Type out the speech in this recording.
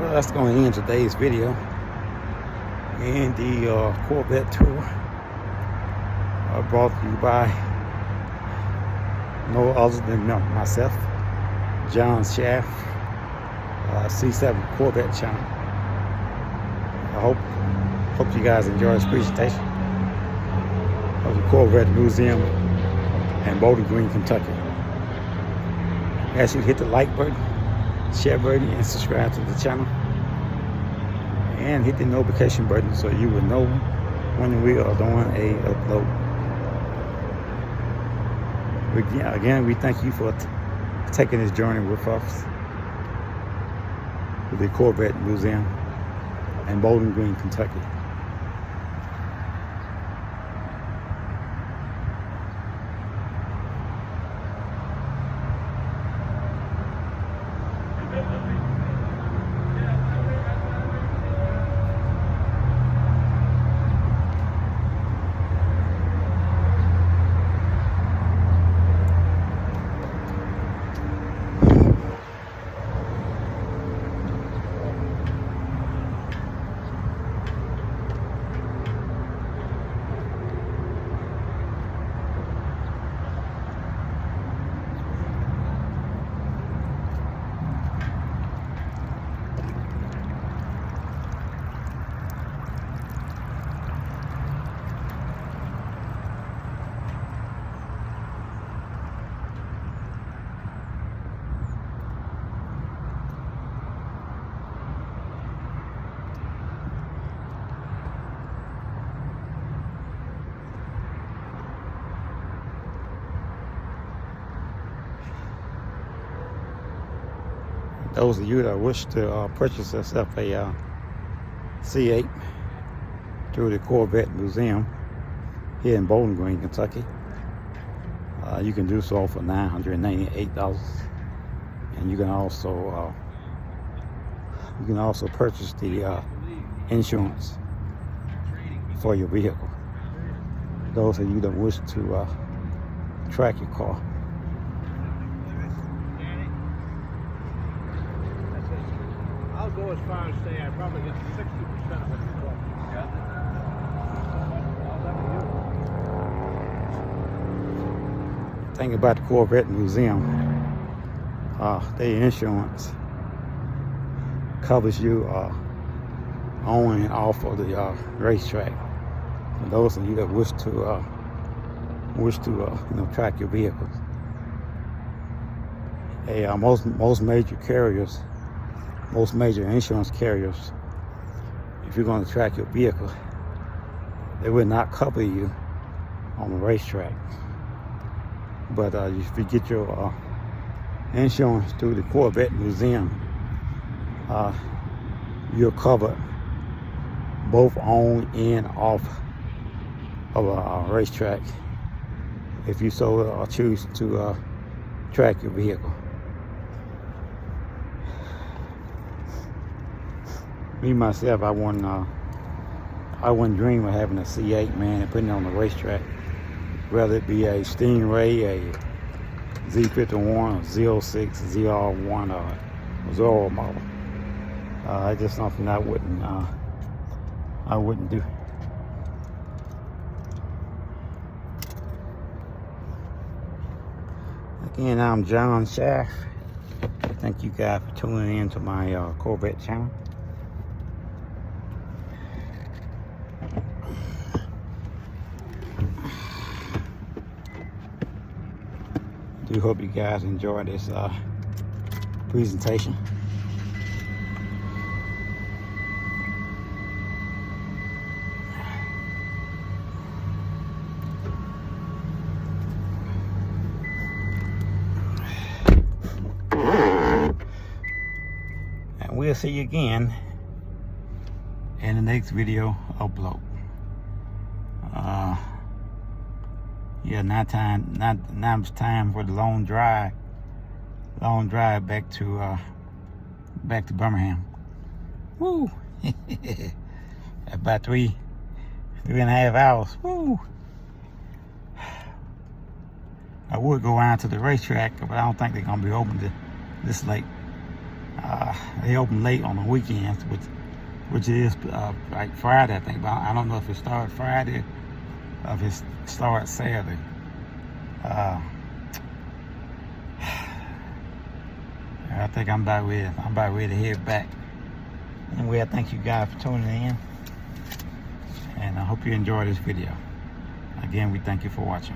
Well, that's going to end today's video and the Corvette tour brought to you by no other than myself, John Schaff, C7 Corvette Channel. I hope you guys enjoy this presentation of the Corvette Museum in Bowling Green, Kentucky. Ask you to hit the like button, share button, and subscribe to the channel, and hit the notification button so you will know when we are doing a upload. Again, we thank you for taking this journey with us to the Corvette Museum in Bowling Green, Kentucky. Those of you that wish to purchase yourself a C8 through the Corvette Museum here in Bowling Green, Kentucky, you can do so for $998, and you can also purchase the insurance for your vehicle. Those of you that wish to track your car. I'll go as far as say I probably get 60% of what you're talking about. Thing about the Corvette Museum, their insurance covers you on and off of the racetrack. For those of you that wish to track your vehicles, most major carriers. Most major insurance carriers, if you're going to track your vehicle, they will not cover you on the racetrack. But if you get your insurance through the Corvette Museum, you're covered both on and off of a racetrack if you so choose to track your vehicle. Me myself, I wouldn't dream of having a C8, man, and putting it on the racetrack. Whether it be a Stingray, a Z51, a Z06, ZR1, or Zorro model. It's just something I wouldn't do. Again, I'm John Schaff. Thank you guys for tuning in to my Corvette channel. I do hope you guys enjoy this presentation. And we'll see you again in the next video upload. Yeah, now it's time for the long drive back to Birmingham. Woo! About 3.5 hours. Woo! I would go out to the racetrack, but I don't think they're gonna be open this late. They open late on the weekends, which is like Friday, I think. But I don't know if it started Friday or if it started Saturday. I think I'm about ready to head back. Anyway, I thank you guys for tuning in, and I hope you enjoy this video. Again, we thank you for watching.